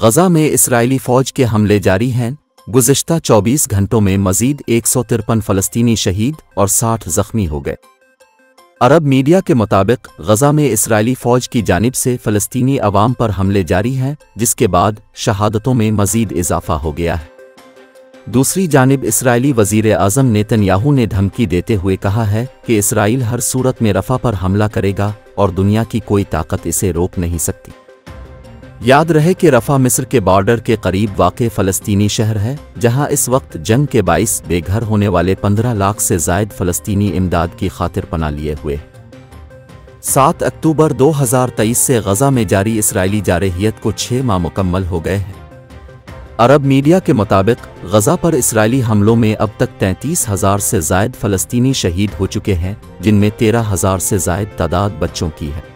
गजा में इस्राएली फ़ौज के हमले जारी हैं। गुज़िश्ता 24 घंटों में मज़ीद 153 फ़लस्तीनी शहीद और 60 ज़ख्मी हो गए। अरब मीडिया के मुताबिक गजा में इस्राएली फ़ौज की जानिब से फ़लस्तीनी अवाम पर हमले जारी हैं, जिसके बाद शहादतों में मज़ीद इजाफ़ा हो गया है। दूसरी जानिब इस्राएली वज़ीर आज़म नेतन्याहू ने धमकी देते हुए कहा है कि इसराइल हर सूरत में रफ़ा पर हमला करेगा और दुनिया की कोई ताकत इसे रोक नहीं सकती। याद रहे कि रफ़ा मिस्र के बॉर्डर के करीब वाक़े फ़लस्तीनी शहर है, जहां इस वक्त जंग के बाइस बेघर होने वाले 15 लाख से ज़ायद फ़लस्तीनी इमदाद की खातिर पनाह लिए हुए। 7 अक्टूबर 2023 से गजा में जारी इसराइली जारहियत को 6 माह मुकम्मल हो गए हैं। अरब मीडिया के मुताबिक गजा पर इसराइली हमलों में अब तक 33,000 से ज़ायद फ़लस्तीनी शहीद हो चुके हैं, जिनमें 13,000 से ज़ायद तादाद बच्चों की है।